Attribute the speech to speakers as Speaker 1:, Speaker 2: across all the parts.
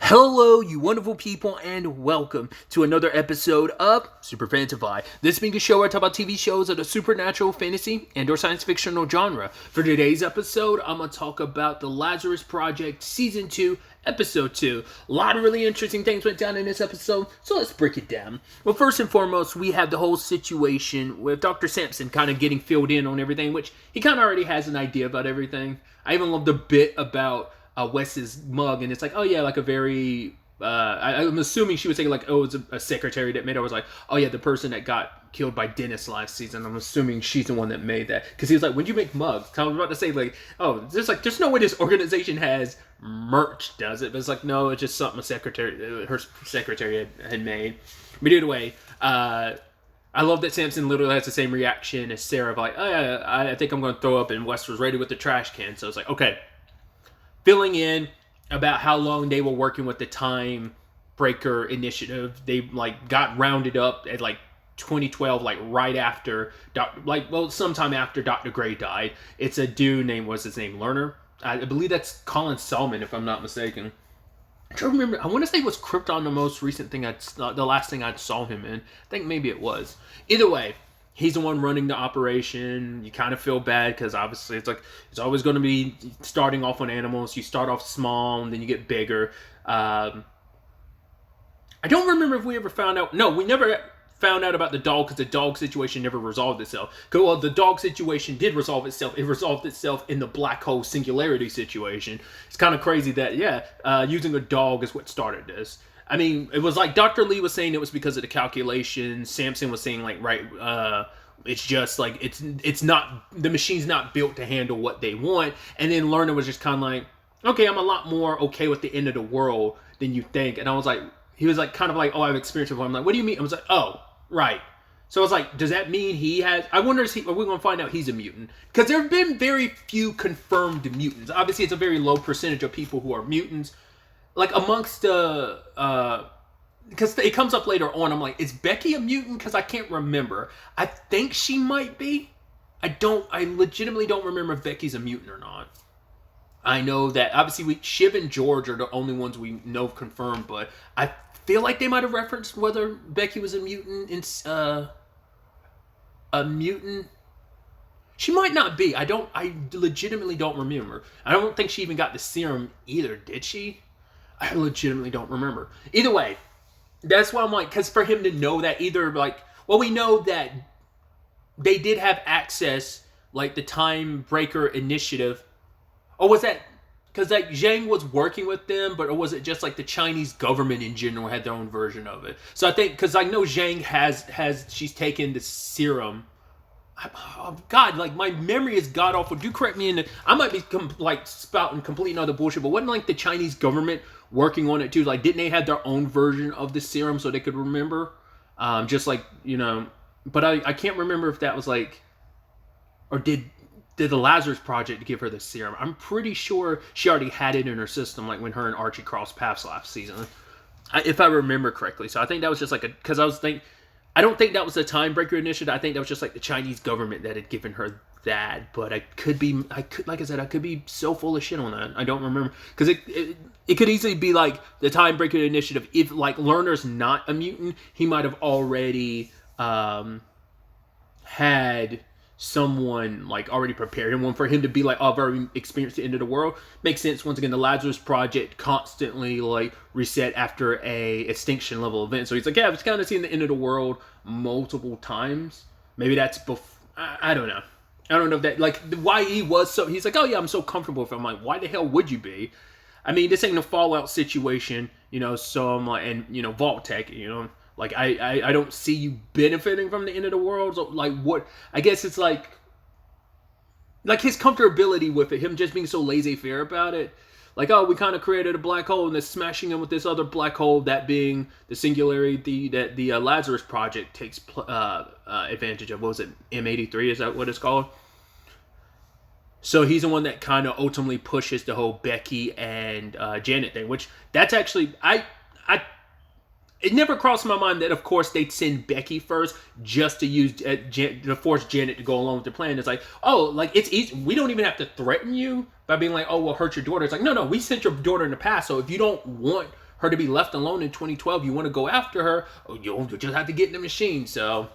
Speaker 1: Hello, you wonderful people, and welcome to another episode of SuperFantaFi. This being a show where I talk about TV shows of the supernatural, fantasy, and/or science fictional genre. For today's episode, I'm going to talk about the Lazarus Project Season 2, Episode 2. A lot of really interesting things went down in this episode, so let's break it down. Well, first and foremost, we have the whole situation with Dr. Sampson kind of getting filled in on everything, which he kind of already has an idea about everything. I even love the bit about Wes's mug, and it's like, oh yeah, like a very I'm assuming she was saying like, oh, it's a secretary that made it. I was like, oh yeah, the person that got killed by Dennis last season. I'm assuming she's the one that made that, because he was like, when you make mugs, I was about to say like, oh, there's no way this organization has merch, does it? But it's like, no, it's just something her secretary had made. But either way, I love that Samson literally has the same reaction as Sarah of like, oh yeah, I think I'm going to throw up, and Wes was ready with the trash can. So it's like, okay. Filling in about how long they were working with the Time Breaker Initiative. They like got rounded up at like 2012, like right after sometime after Dr. Gray died. It's a dude named, what's his name, Lerner? I believe that's Colin Selman, if I'm not mistaken. I'm trying to remember. I want to say it was Krypton, the most recent thing the last thing I saw him in. I think maybe it was. Either way, he's the one running the operation. You kind of feel bad because obviously it's like it's always going to be starting off on animals. You start off small and then you get bigger. I don't remember if we ever found out. No, we never found out about the dog, because the dog situation never resolved itself. Well, the dog situation did resolve itself. It resolved itself in the black hole singularity situation. It's kind of crazy that, using a dog is what started this. I mean, it was like Dr. Lee was saying it was because of the calculations. Samson was saying like, it's just like, it's not, the machine's not built to handle what they want. And then Lerner was just kind of like, okay, I'm a lot more okay with the end of the world than you think. And I was like, he was like, kind of like, oh, I've experienced it before. I'm like, what do you mean? I was like, oh, right. So I was like, does that mean he has, I wonder, are we going to find out he's a mutant? Because there have been very few confirmed mutants. Obviously, it's a very low percentage of people who are mutants. Like, amongst the, because it comes up later on, I'm like, is Becky a mutant? Because I can't remember. I think she might be. I legitimately don't remember if Becky's a mutant or not. I know that, obviously, Shiv and George are the only ones we know confirmed, but I feel like they might have referenced whether Becky was a mutant. A mutant. She might not be. I legitimately don't remember. I don't think she even got the serum either, did she? I legitimately don't remember. Either way, that's why I'm like, because for him to know that either, like, well, we know that they did have access, like the Time Breaker Initiative. Or was that, because like Zhang was working with them, but or was it just like the Chinese government in general had their own version of it? So I think, because I know Zhang she's taken the serum. Oh God, like my memory is god awful. Do correct me I might be spouting complete other bullshit, but wasn't like the Chinese government working on it too? Like, didn't they have their own version of the serum so they could remember? Just like, but I can't remember if that was like, or did the Lazarus Project give her the serum? I'm pretty sure she already had it in her system, like when her and Archie crossed paths last season, if I remember correctly. So I think that was just like because I was thinking, I don't think that was the Time Breaker Initiative. I think that was just like the Chinese government that had given her that. But like I said, I could be so full of shit on that. I don't remember, because it could easily be like the Time Breaker Initiative. If like Lerner's not a mutant, he might have already had someone like already prepared him for him to be like, oh, I've already experienced the end of the world. Makes sense. Once again, the Lazarus Project constantly like reset after a extinction level event, so he's like, yeah, I've kind of seen the end of the world multiple times. Maybe that's I don't know. I don't know if that, like, why he was so, he's like, oh yeah, I'm so comfortable with it. I'm like, why the hell would you be? I mean, this ain't a Fallout situation, so I'm like, and Vault Tech, like, I don't see you benefiting from the end of the world. So, like, what? I guess it's like his comfortability with it, him just being so laissez-faire about it. Like, oh, we kind of created a black hole and then smashing him with this other black hole, that being the singularity that the Lazarus Project takes advantage of. What was it? M83? Is that what it's called? So he's the one that kind of ultimately pushes the whole Becky and Janet thing, which that's actually, it never crossed my mind that, of course, they'd send Becky first just to use to force Janet to go along with the plan. It's like, oh, like, it's easy. We don't even have to threaten you by being like, oh, we'll hurt your daughter. It's like, no, we sent your daughter in the past. So if you don't want her to be left alone in 2012. You want to go after her, you'll just have to get in the machine. So,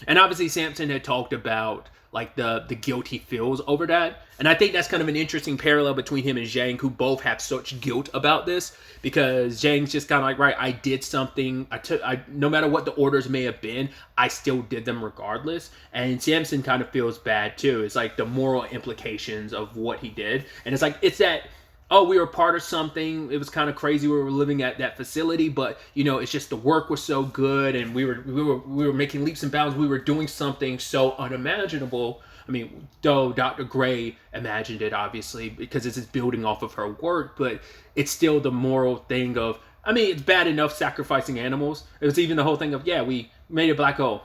Speaker 1: and obviously Samson had talked about like the guilt he feels over that. And I think that's kind of an interesting parallel between him and Zhang, who both have such guilt about this, because Zhang's just kind of like, right, I did something. No matter what the orders may have been, I still did them regardless. And Samson kind of feels bad too. It's like the moral implications of what he did. And it's like, it's that, oh, we were part of something. It was kind of crazy. We were living at that facility, but you know, it's just the work was so good, and we were making leaps and bounds. We were doing something so unimaginable. I mean, though Dr. Gray imagined it, obviously, because it's building off of her work, but it's still the moral thing of, I mean, it's bad enough sacrificing animals. It was even the whole thing of, yeah, we made a black hole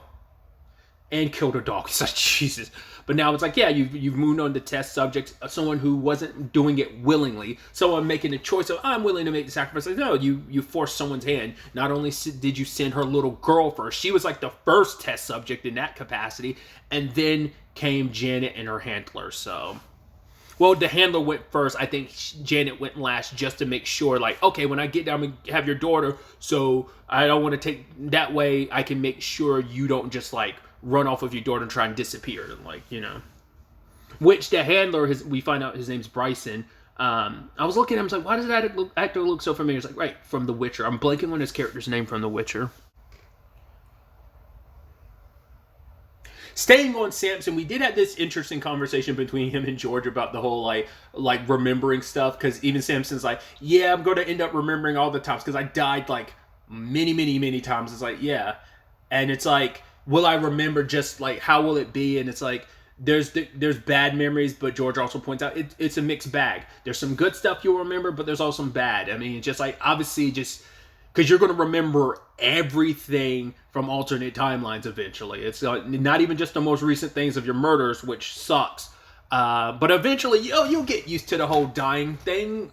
Speaker 1: and killed a dog. It's like, Jesus. But now it's like, yeah, you've moved on to test subjects, someone who wasn't doing it willingly, someone making a choice of, I'm willing to make the sacrifice. Like, no, you forced someone's hand. Not only did you send her little girl first, she was like the first test subject in that capacity, and then came Janet and her handler. So, well, the handler went first. I think Janet went last, just to make sure, like, okay, when I get down and have your daughter, so I don't want to take, that way I can make sure you don't just like run off with your daughter and try and disappear, like, you know. Which the handler, we find out his name's Bryson. I was looking at him, I was like, why does that actor look so familiar? It's like, right, from The Witcher. I'm blanking on his character's name from The Witcher. Staying on Samson, we did have this interesting conversation between him and George about the whole like remembering stuff, because even Samson's like, yeah, I'm going to end up remembering all the times because I died like many times. It's like, yeah. And it's like, will I remember, just like, how will it be? And it's like, there's bad memories, but George also points out it's a mixed bag. There's some good stuff you'll remember, but there's also some bad. I mean, just like, obviously, just because you're going to remember everything from alternate timelines eventually. It's not even just the most recent things of your murders, which sucks. But eventually, you'll get used to the whole dying thing.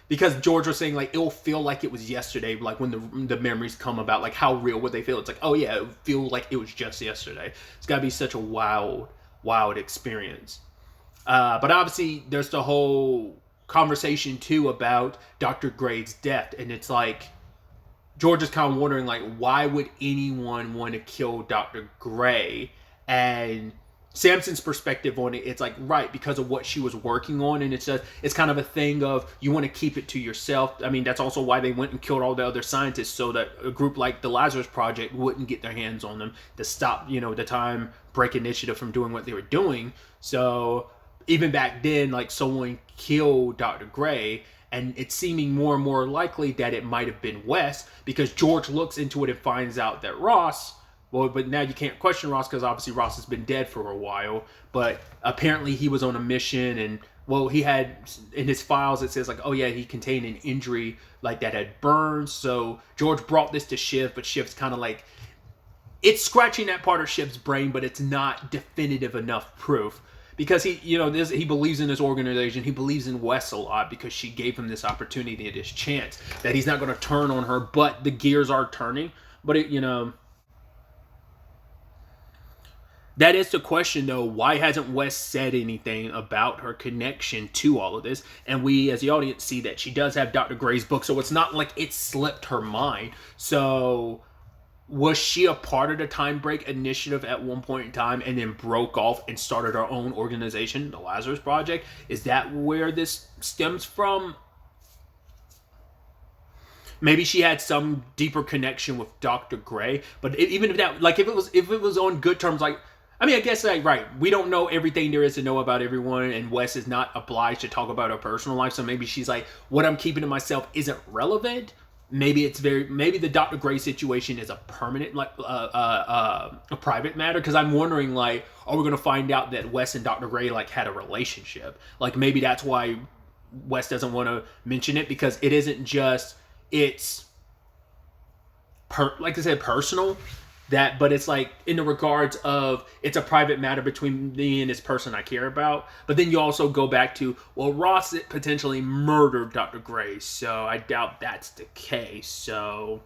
Speaker 1: Because George was saying, like, it'll feel like it was yesterday, like, when the memories come about, like, how real would they feel? It's like, oh, yeah, it would feel like it was just yesterday. It's got to be such a wild experience. But obviously, there's the whole conversation, too, about Dr. Gray's death. And it's like, George is kind of wondering, like, why would anyone want to kill Dr. Gray? And Samson's perspective on it, it's like, right, because of what she was working on, and it's kind of a thing of, you want to keep it to yourself. I mean, that's also why they went and killed all the other scientists, so that a group like the Lazarus Project wouldn't get their hands on them, to stop, the Time Break Initiative from doing what they were doing. So even back then, like, someone killed Dr. Gray, and it's seeming more and more likely that it might have been Wes, because George looks into it and finds out that Ross, well, but now you can't question Ross, because obviously Ross has been dead for a while, but apparently he was on a mission, and, well, he had, in his files, it says, like, oh yeah, he contained an injury, like, that had burned. So George brought this to Shiv, but Shiv's kind of like, it's scratching that part of Shiv's brain, but it's not definitive enough proof. Because he believes in this organization. He believes in Wes a lot, because she gave him this opportunity, this chance, that he's not going to turn on her, but the gears are turning. But that is the question, though. Why hasn't Wes said anything about her connection to all of this? And we, as the audience, see that she does have Dr. Gray's book, so it's not like it slipped her mind. So was she a part of the Time Break Initiative at one point in time, and then broke off and started her own organization, the Lazarus Project? Is that where this stems from? Maybe she had some deeper connection with Dr. Gray, but even if that, like, if it was on good terms, like, I mean, I guess, like, right, we don't know everything there is to know about everyone, and Wes is not obliged to talk about her personal life, so maybe she's like, what I'm keeping to myself isn't relevant. Maybe maybe the Dr. Gray situation is a permanent, like, a private matter, because I'm wondering, like, are we going to find out that Wes and Dr. Gray, like, had a relationship? Like, maybe that's why Wes doesn't want to mention it, because it isn't just, it's, like I said, personal, but it's like, in the regards of, it's a private matter between me and this person I care about. But then you also go back to, well, Ross potentially murdered Dr. Gray, so I doubt that's the case. So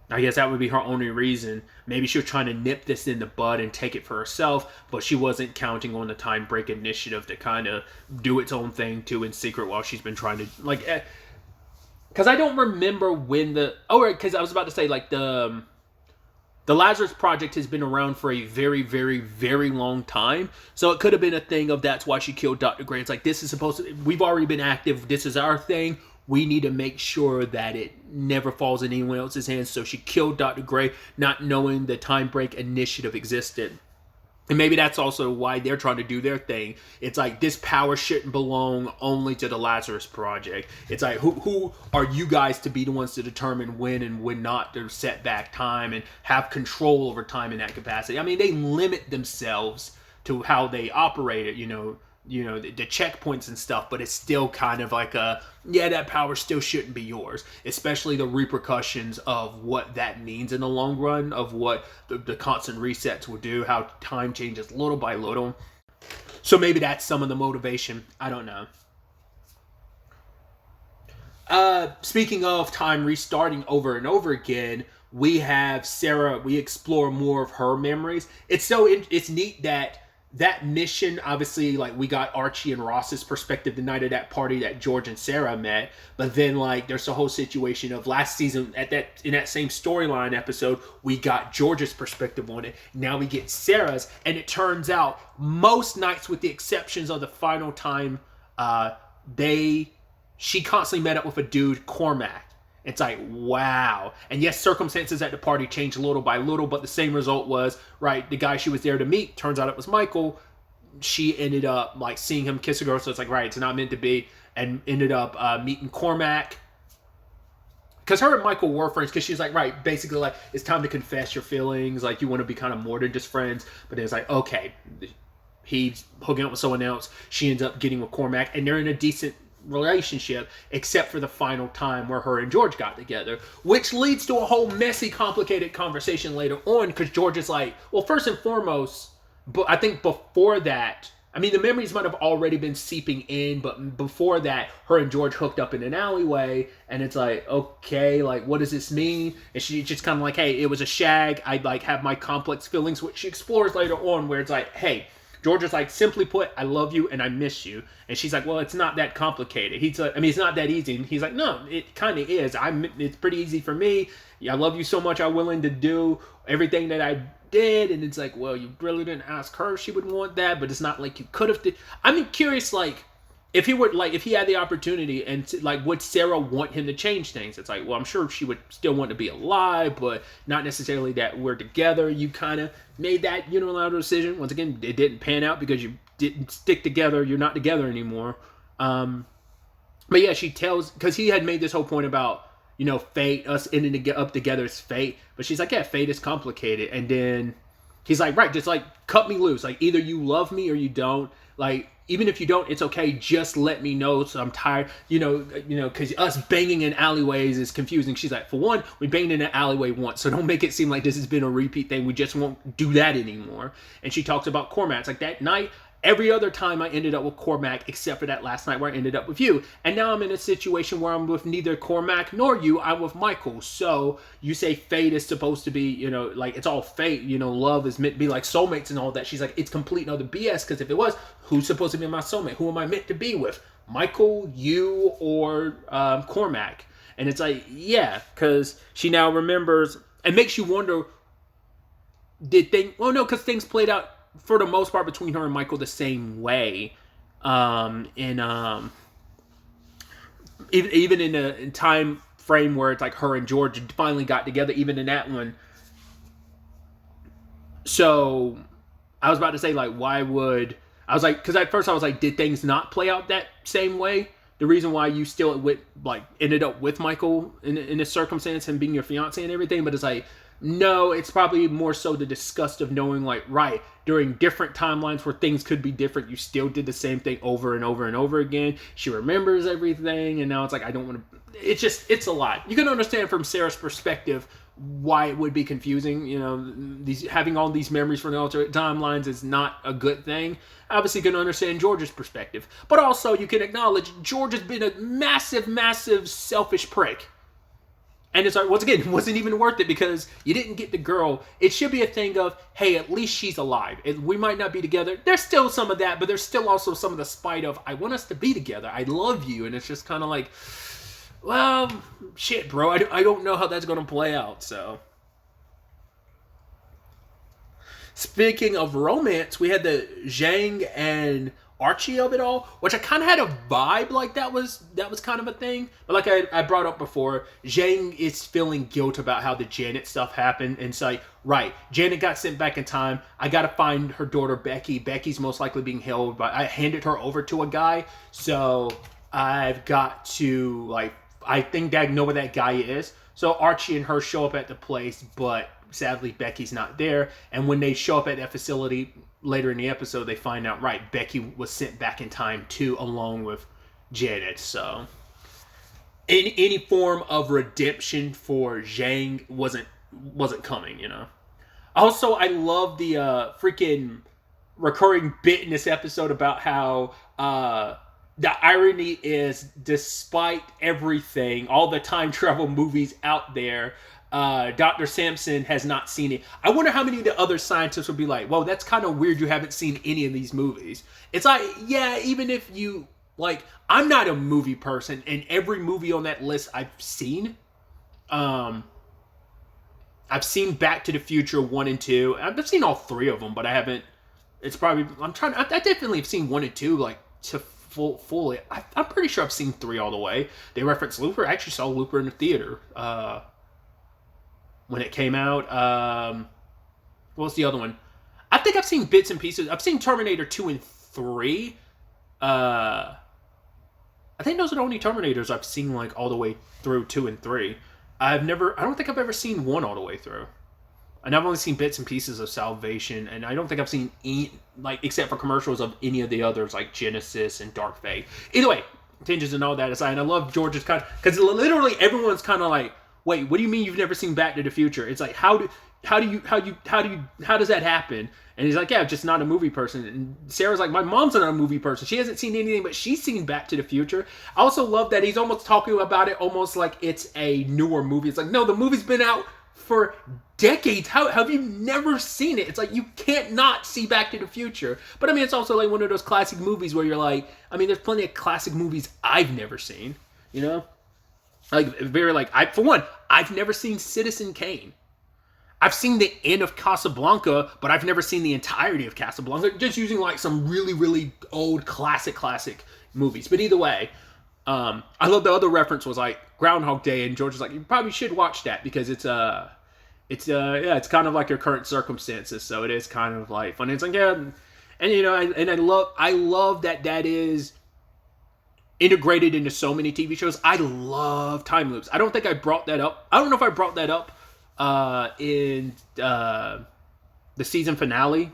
Speaker 1: I guess that would be her only reason. Maybe she was trying to nip this in the bud and take it for herself, but she wasn't counting on the Time Break Initiative to kind of do its own thing too in secret, while she's been trying to, like, because I don't remember when because I was about to say, like, the Lazarus Project has been around for a very, very, very long time. So it could have been a thing of that's why she killed Dr. Gray. It's like, this is supposed to, we've already been active. This is our thing. We need to make sure that it never falls in anyone else's hands. So she killed Dr. Gray, not knowing the Time Break Initiative existed. And maybe that's also why they're trying to do their thing. It's like, this power shouldn't belong only to the Lazarus Project. It's like, who are you guys to be the ones to determine when and when not to set back time and have control over time in that capacity? I mean, they limit themselves to how they operate it, the checkpoints and stuff, but it's still kind of like that power still shouldn't be yours, especially the repercussions of what that means in the long run, of what the constant resets will do, how time changes little by little. So maybe that's some of the motivation. I don't know. Speaking of time restarting over and over again, we have Sarah. We explore more of her memories. It's neat that mission, obviously, like, we got Archie and Ross's perspective the night of that party that George and Sarah met, but then, like, there's the whole situation of last season in that same storyline episode, we got George's perspective on it. Now we get Sarah's, and it turns out most nights, with the exceptions of the final time, she constantly met up with a dude, Cormac. It's like, wow. And yes, circumstances at the party changed little by little, but the same result was, right, the guy she was there to meet, turns out it was Michael. She ended up, like, seeing him kiss a girl, so it's like, right, it's not meant to be, and ended up meeting Cormac. Because her and Michael were friends, because she's like, right, basically, like, it's time to confess your feelings, like, you want to be kind of more than just friends, but it's like, okay, he's hooking up with someone else, she ends up getting with Cormac, and they're in a decent relationship, except for the final time where her and George got together, which leads to a whole messy, complicated conversation later on, because George is like, well, first and foremost, but I think before that, I mean, the memories might have already been seeping in, but before that, her and George hooked up in an alleyway, and it's like, okay, like, what does this mean? And she just kind of like, hey, it was a shag, I'd, like, have my complex feelings, which she explores later on, where it's like, hey, George is like, simply put, I love you and I miss you. And she's like, well, it's not that complicated. He's like, I mean, it's not that easy. And he's like, no, it kind of is. It's pretty easy for me. I love you so much. I'm willing to do everything that I did. And it's like, well, you really didn't ask her if she would want that, but it's not like you could have. I'm curious, like, if he had the opportunity, and like, would Sarah want him to change things? It's like, well, I'm sure she would still want to be alive, but not necessarily that we're together. You kind of made that unilateral decision. Once again, it didn't pan out because you didn't stick together. You're not together anymore. But yeah, she tells, because he had made this whole point about, fate, us ending up together is fate. But she's like, yeah, fate is complicated. And then he's like, right, just like, cut me loose. Like, either you love me or you don't. Like, even if you don't, it's okay. Just let me know. So I'm tired, because us banging in alleyways is confusing. She's like, for one, we banged in an alleyway once, so don't make it seem like this has been a repeat thing. We just won't do that anymore. And she talks about Cormac. It's like, that night, every other time I ended up with Cormac, except for that last night where I ended up with you. And now I'm in a situation where I'm with neither Cormac nor you. I'm with Michael. So you say fate is supposed to be, like, it's all fate. Love is meant to be like soulmates and all that. She's like, it's complete and other BS, because if it was, who's supposed to be my soulmate? Who am I meant to be with? Michael, you, or Cormac? And it's like, yeah, because she now remembers, and makes you wonder, because things played out for the most part between her and Michael the same way, even in a time frame where it's like her and George finally got together, even in that one. So I was about to say, like, because at first I was like, did things not play out that same way? The reason why you still ended up with Michael in this circumstance and being your fiance and everything, but it's like, no, it's probably more so the disgust of knowing, like, right, during different timelines where things could be different, you still did the same thing over and over and over again. She remembers everything, and now it's like, I don't want to. It's a lot. You can understand from Sarah's perspective why it would be confusing. Having all these memories from the alternate timelines is not a good thing. Obviously, you can understand George's perspective, but also you can acknowledge George has been a massive, massive selfish prick. And it's like, once again, it wasn't even worth it because you didn't get the girl. It should be a thing of, hey, at least she's alive. We might not be together. There's still some of that, but there's still also some of the spite of, I want us to be together. I love you. And it's just kind of like, Well, shit, bro. I don't know how that's going to play out, so. Speaking of romance, we had the Zhang and Archie of it all, which I kind of had a vibe like that was kind of a thing. But like I brought up before, Zhang is feeling guilt about how the Janet stuff happened, and it's like, right, Janet got sent back in time. I gotta find her daughter Becky. Becky's most likely being held, but I handed her over to a guy, so I've got to like. I think I know where that guy is. So Archie and her show up at the place, but sadly Becky's not there. And when they show up at that facility later in the episode, they find out, right, Becky was sent back in time too, along with Janet. So any form of redemption for Zhang wasn't coming, you know. Also, I love the freaking recurring bit in this episode about how the irony is, despite everything, all the time travel movies out there, Dr. Sampson has not seen it. I wonder how many of the other scientists would be like, well, that's kind of weird you haven't seen any of these movies. It's like, yeah, even if you, like, I'm not a movie person, and every movie on that list I've seen. I've seen Back to the Future 1 and 2. I've seen all 3 of them, but I haven't, it's probably, I definitely have seen 1 and 2, like, to fully. I'm pretty sure I've seen 3 all the way. They reference Looper. I actually saw Looper in the theater when it came out. What was the other one? I think I've seen bits and pieces. I've seen Terminator 2 and 3. I think those are the only Terminators I've seen like all the way through 2 and 3. I don't think I've ever seen 1 all the way through. And I've only seen bits and pieces of Salvation, and I don't think I've seen any, like, except for commercials of any of the others, like Genesis and Dark Fate. Either way, tangents and all that aside, and I love George's kind of, because literally everyone's kind of like, wait, what do you mean you've never seen Back to the Future? It's like, how does that happen? And he's like, yeah, just not a movie person. And Sarah's like, my mom's not a movie person. She hasn't seen anything, but she's seen Back to the Future. I also love that he's almost talking about it almost like it's a newer movie. It's like, no, the movie's been out for decades. How have you never seen it? It's like, you can't not see Back to the Future. But I mean, it's also like one of those classic movies where you're like, I mean, there's plenty of classic movies I've never seen, you know? Like, very like, I've never seen Citizen Kane. I've seen the end of Casablanca, but I've never seen the entirety of Casablanca, just using like some really, really old classic movies. But either way, I love the other reference was like Groundhog Day, and George was like, you probably should watch that because it's kind of like your current circumstances, so it is kind of like funny. It's like, yeah, and you know, I love that is integrated into so many TV shows. I love time loops. I don't think I brought that up. I don't know if I brought that up in the season finale,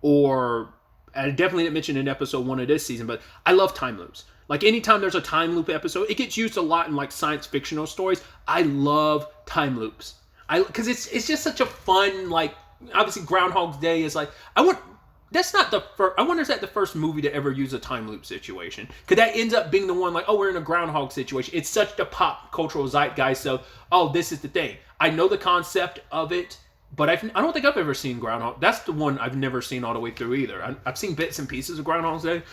Speaker 1: or I definitely didn't mention in episode 1 of this season, but I love time loops. Like, anytime there's a time loop episode, it gets used a lot in like science fictional stories. I love time loops. Because it's just such a fun, like, obviously Groundhog Day is like, I wonder is that the first movie to ever use a time loop situation? Because that ends up being the one, like, oh, we're in a Groundhog situation. It's such the pop cultural zeitgeist, so, oh, this is the thing. I know the concept of it, but I don't think I've ever seen Groundhog. That's the one I've never seen all the way through either. I've seen bits and pieces of Groundhog Day.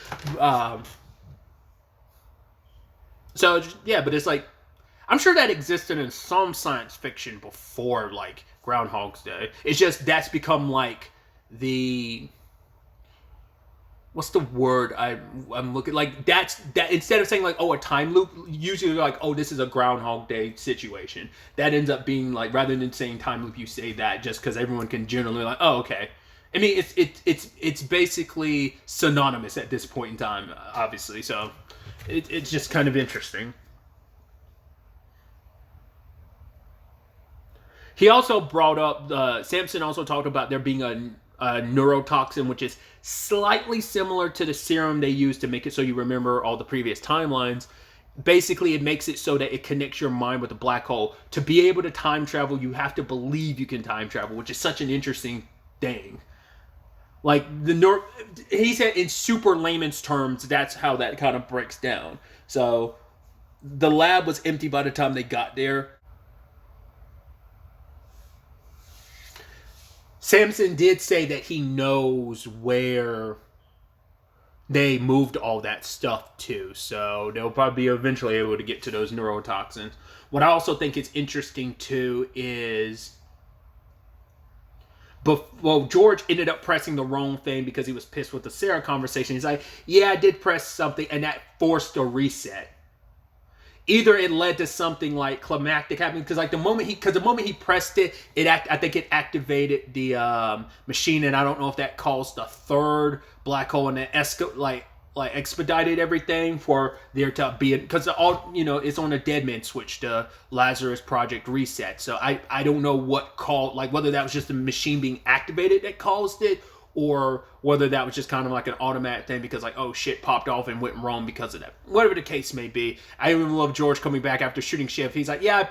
Speaker 1: So, yeah, but it's like, I'm sure that existed in some science fiction before, like, Groundhog's Day. It's just that's become, like, the... What's the word I'm looking... Like, that instead of saying, like, oh, a time loop, usually, like, oh, this is a Groundhog Day situation. That ends up being, like, rather than saying time loop, you say that just because everyone can generally, like, oh, okay. I mean, it's basically synonymous at this point in time, obviously, so... It's just kind of interesting. He also brought up, Samson also talked about there being a neurotoxin, which is slightly similar to the serum they use to make it so you remember all the previous timelines. Basically, it makes it so that it connects your mind with a black hole. To be able to time travel, you have to believe you can time travel, which is such an interesting thing. Like, he said in super layman's terms, that's how that kind of breaks down. So, the lab was empty by the time they got there. Samson did say that he knows where they moved all that stuff too. So they'll probably be eventually able to get to those neurotoxins. What I also think is interesting too is, George ended up pressing the wrong thing because he was pissed with the Sarah conversation. He's like, yeah, I did press something, and that forced a reset. Either it led to something like climactic happening, because like the moment he pressed it, I think it activated the machine, and I don't know if that caused the third black hole, and it expedited everything for there to be, because all, it's on a dead man switch, the Lazarus project reset. So I don't know what caused, like whether that was just the machine being activated that caused it, or whether that was just kind of like an automatic thing because like, oh shit, popped off and went wrong because of that. Whatever the case may be. I even love George coming back after shooting Shiv. He's like, yeah,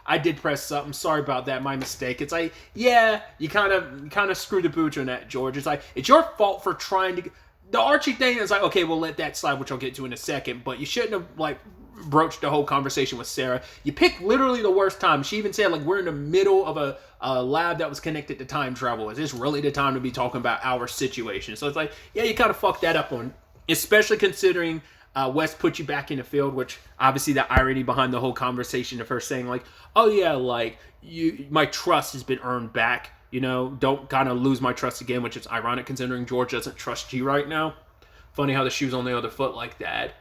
Speaker 1: I did press something. Sorry about that. My mistake. It's like, yeah, you kind of screwed the booch on that, George. It's like, it's your fault for trying to... The Archie thing is like, okay, we'll let that slide, which I'll get to in a second, but you shouldn't have like broached the whole conversation with Sarah. You picked literally the worst time. She even said like, we're in the middle of a lab that was connected to time travel. Is this really the time to be talking about our situation? So it's like, yeah, you kind of fucked that up on, especially considering Wes put you back in the field, which obviously the irony behind the whole conversation of her saying like, oh yeah, like my trust has been earned back. Don't kind of lose my trust again, which is ironic considering George doesn't trust you right now. Funny how the shoe's on the other foot like that.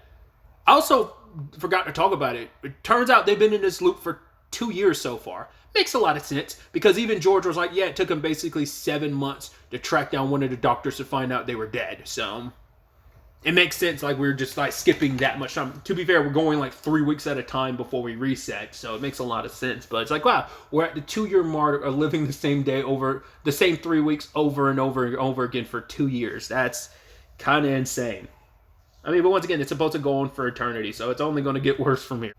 Speaker 1: I also forgot to talk about it. It turns out they've been in this loop for 2 years so far. Makes a lot of sense, because even George was like, yeah, it took him basically 7 months to track down one of the doctors to find out they were dead. So it makes sense, like we're just like skipping that much time. To be fair, we're going like 3 weeks at a time before we reset, so it makes a lot of sense. But it's like, wow, we're at the 2-year mark of living the same day over the same 3 weeks over and over and over again for 2 years. That's kind of insane. I mean, but once again, it's supposed to go on for eternity, so it's only going to get worse from here.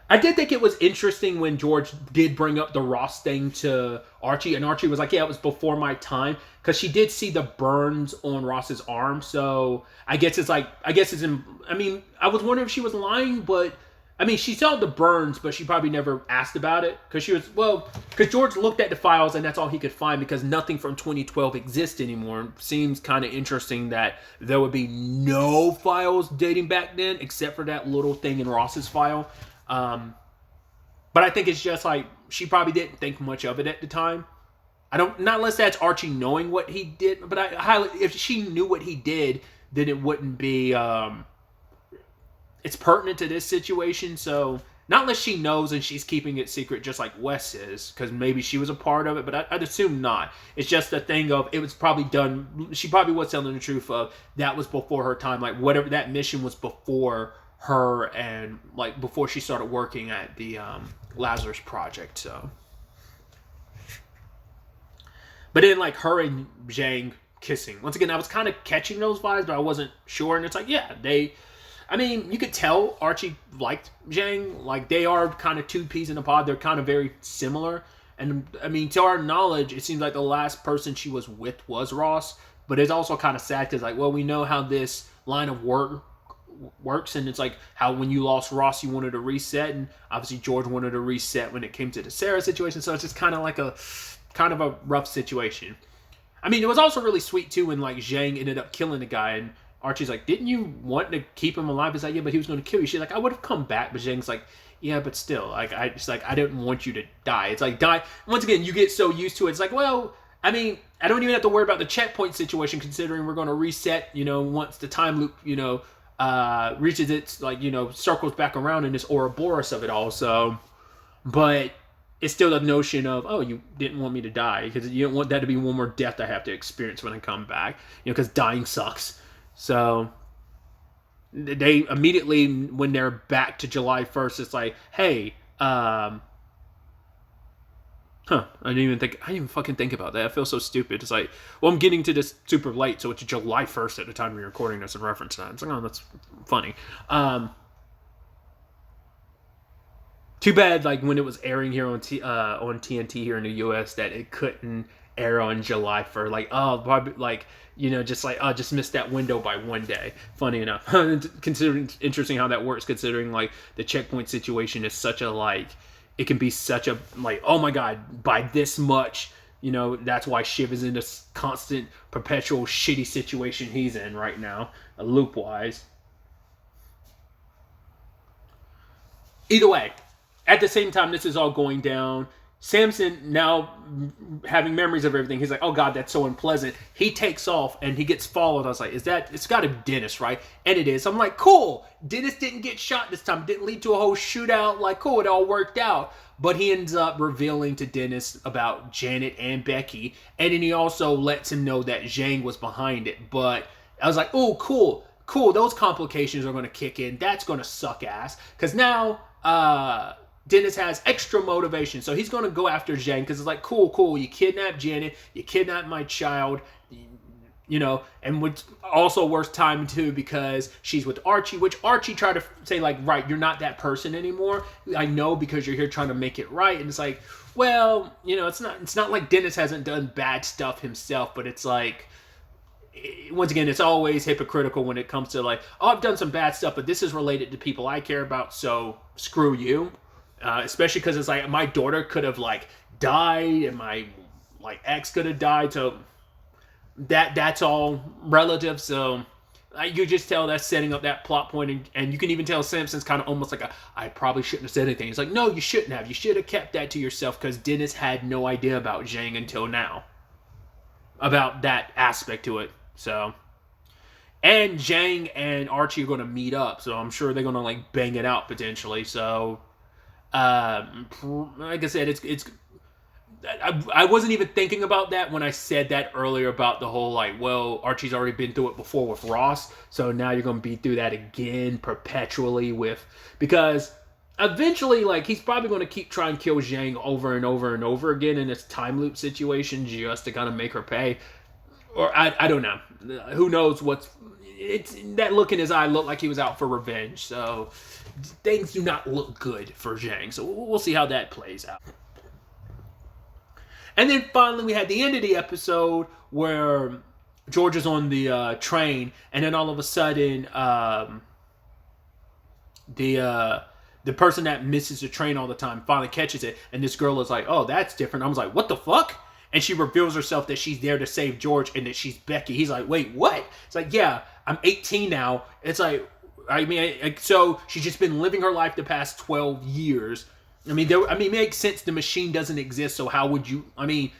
Speaker 1: I did think it was interesting when George did bring up the Ross thing to Archie, and Archie was like, yeah, it was before my time, because she did see the burns on Ross's arm. So I guess I was wondering if she was lying, but I mean, she saw the burns, but she probably never asked about it, because because George looked at the files and that's all he could find, because nothing from 2012 exists anymore. It seems kind of interesting that there would be no files dating back then, except for that little thing in Ross's file. But I think it's just like, she probably didn't think much of it at the time. Not unless that's Archie knowing what he did, but if she knew what he did, then it wouldn't be, it's pertinent to this situation. So not unless she knows and she's keeping it secret, just like Wes is, because maybe she was a part of it, but I'd assume not. It's just a thing of, it was probably done, she probably was telling the truth of, that was before her time, like whatever, that mission was before her, and like before she started working at the Lazarus project. So, but then like her and Zhang kissing, once again, I was kind of catching those vibes, but I wasn't sure. And it's like, yeah, you could tell Archie liked Zhang. Like, they are kind of two peas in a pod. They're kind of very similar. And I mean, to our knowledge, it seems like the last person she was with was Ross. But it's also kind of sad because, like, well, we know how this line of work works, and it's like how when you lost Ross, you wanted to reset, and obviously George wanted to reset when it came to the Sarah situation. So it's just kind of like a rough situation. I mean, it was also really sweet too when like Zhang ended up killing the guy, and Archie's like, didn't you want to keep him alive? He's like, yeah, but he was going to kill you. She's like, I would have come back. But Zhang's like, yeah, but still, like, I didn't want you to die. It's like, die. Once again, you get so used to it. It's like, well, I mean, I don't even have to worry about the checkpoint situation, considering we're going to reset, once the time loop, reaches its, like, circles back around in this Ouroboros of it all. So, but it's still the notion of, oh, you didn't want me to die, because you don't want that to be one more death I have to experience when I come back, because dying sucks. So they immediately, when they're back to July 1st, it's like, hey, I didn't even fucking think about that. I feel so stupid. It's like, well, I'm getting to this super late, so it's July 1st at the time we're recording this in reference time. It's like, oh, that's funny. Too bad, like, when it was airing here on TNT here in the US, that it couldn't air on July 1st. Like, oh, probably, like, just like, oh, just missed that window by one day. Funny enough. Considering, interesting how that works, considering, like, the checkpoint situation is such a, like, it can be such a, like, oh my god, by this much, You know, that's why Shiv is in this constant, perpetual, shitty situation he's in right now, loop-wise. Either way, at the same time this is all going down, Samson, now having memories of everything, he's like, oh God, that's so unpleasant. He takes off and he gets followed. I was like, it's got to be Dennis, right? And it is. I'm like, cool. Dennis didn't get shot this time. Didn't lead to a whole shootout. Like, cool, it all worked out. But he ends up revealing to Dennis about Janet and Becky. And then he also lets him know that Zhang was behind it. But I was like, oh, cool. Those complications are going to kick in. That's going to suck ass. Because now, Dennis has extra motivation, so he's going to go after Zhang because it's like, cool, you kidnapped Janet, you kidnapped my child, you know, and what's also worth time too because she's with Archie, which Archie tried to say like, right, you're not that person anymore. I know because you're here trying to make it right, and it's like, well, you know, it's not like Dennis hasn't done bad stuff himself, but it's like, once again, it's always hypocritical when it comes to like, oh, I've done some bad stuff, but this is related to people I care about, so screw you. Especially because it's like my daughter could have like died and my like ex could have died, so that's all relative. So you just tell that's setting up that plot point, and you can even tell Samson's kind of almost like I probably shouldn't have said anything. It's like, no, you shouldn't have. You should have kept that to yourself because Dennis had no idea about Zhang until now, about that aspect to it. So, and Zhang and Archie are going to meet up, so I'm sure they're going to like bang it out potentially. So. Like I said, it's. I wasn't even thinking about that when I said that earlier about the whole like, well, Archie's already been through it before with Ross, so now you're gonna be through that again perpetually with, because eventually like he's probably gonna keep trying to kill Zhang over and over and over again in this time loop situation just to kind of make her pay, or I don't know, who knows what's. It's that look in his eye looked like he was out for revenge, so things do not look good for Zhang. So we'll see how that plays out. And then finally we had the end of the episode where George is on the train, and then all of a sudden the person that misses the train all the time finally catches it, and this girl is like, oh, that's different. I was like, what the fuck? And she reveals herself that she's there to save George and that she's Becky. He's like, wait, what? It's like, yeah, I'm 18 now. It's like, I mean, so she's just been living her life the past 12 years. I mean, it makes sense. The machine doesn't exist, so how would you? I mean,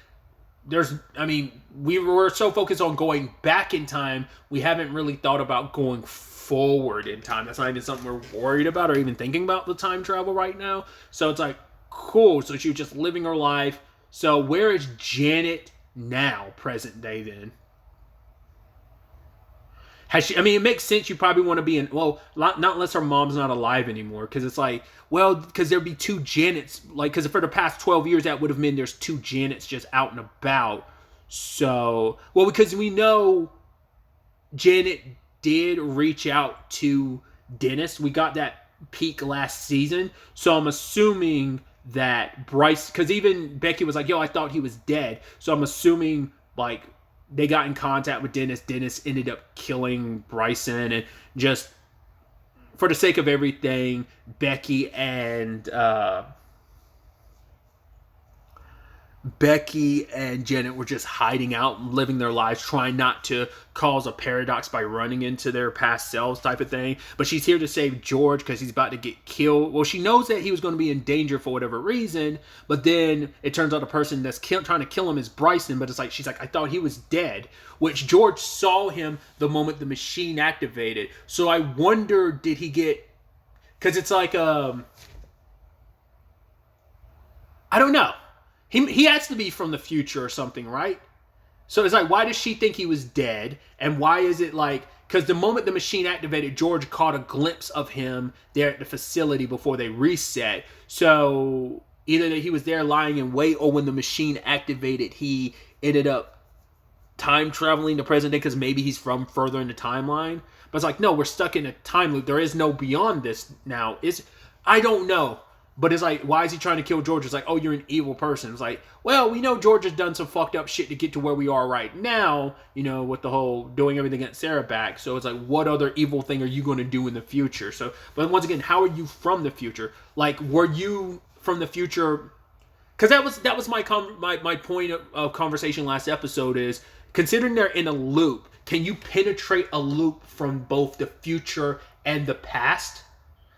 Speaker 1: we were so focused on going back in time, we haven't really thought about going forward in time. That's not even something we're worried about or even thinking about the time travel right now. So it's like, cool. So she was just living her life. So where is Janet now, present day then? Has she, I mean, it makes sense you probably want to be in, well, not unless her mom's not alive anymore, because it's like, well, because there'd be two Janets, like, because for the past 12 years, that would have meant there's two Janets just out and about. So, well, because we know Janet did reach out to Dennis. We got that peak last season. So I'm assuming that Bryce, because even Becky was like, yo, I thought he was dead. So I'm assuming, like, they got in contact with Dennis. Dennis ended up killing Bryson. And just for the sake of everything, Becky and Janet were just hiding out and living their lives, trying not to cause a paradox by running into their past selves type of thing. But she's here to save George because he's about to get killed. Well, she knows that he was going to be in danger for whatever reason, but then it turns out the person that's trying to kill him is Bryson, but it's like, she's like, I thought he was dead, which George saw him the moment the machine activated. So I wonder, did he get, because it's like, I don't know. He has to be from the future or something, right? So it's like, why does she think he was dead? And why is it like, because the moment the machine activated, George caught a glimpse of him there at the facility before they reset. So either that he was there lying in wait, or when the machine activated, he ended up time traveling to present day because maybe he's from further in the timeline. But it's like, no, we're stuck in a time loop. There is no beyond this now. I don't know. But it's like, why is he trying to kill George? It's like, oh, you're an evil person. It's like, well, we know George has done some fucked up shit to get to where we are right now, you know, with the whole doing everything at Sarah back. So it's like, what other evil thing are you going to do in the future? So, but once again, how are you from the future? Like, were you from the future? because that was my point of conversation last episode is, considering they're in a loop, can you penetrate a loop from both the future and the past?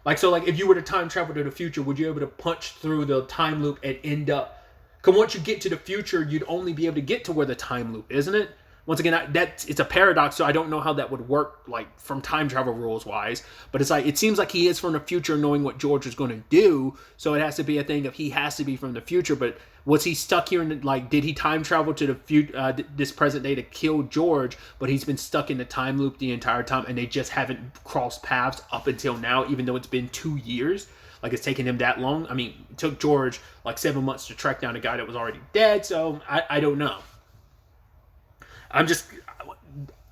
Speaker 1: Like, so like if you were to time travel to the future, would you be able to punch through the time loop and end up? Because once you get to the future, you'd only be able to get to where the time loop, isn't it? Once again, it's a paradox, so I don't know how that would work, like, from time travel rules wise. But it's like, it seems like he is from the future, knowing what George is going to do. So it has to be a thing of he has to be from the future. But was he stuck here in like, did he time travel to the future, this present day to kill George? But he's been stuck in the time loop the entire time, and they just haven't crossed paths up until now, even though it's been 2 years. Like, it's taken him that long. I mean, it took George like 7 months to track down a guy that was already dead. So I don't know.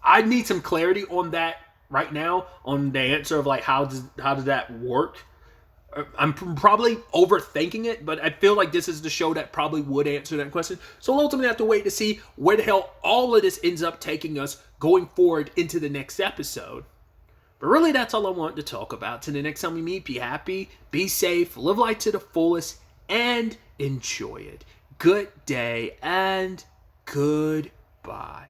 Speaker 1: I need some clarity on that right now, on the answer of like how does that work. I'm probably overthinking it, but I feel like this is the show that probably would answer that question. So we'll ultimately have to wait to see where the hell all of this ends up taking us going forward into the next episode. But really, that's all I want to talk about. Till the next time we meet, be happy, be safe, live life to the fullest, and enjoy it. Good day and goodbye.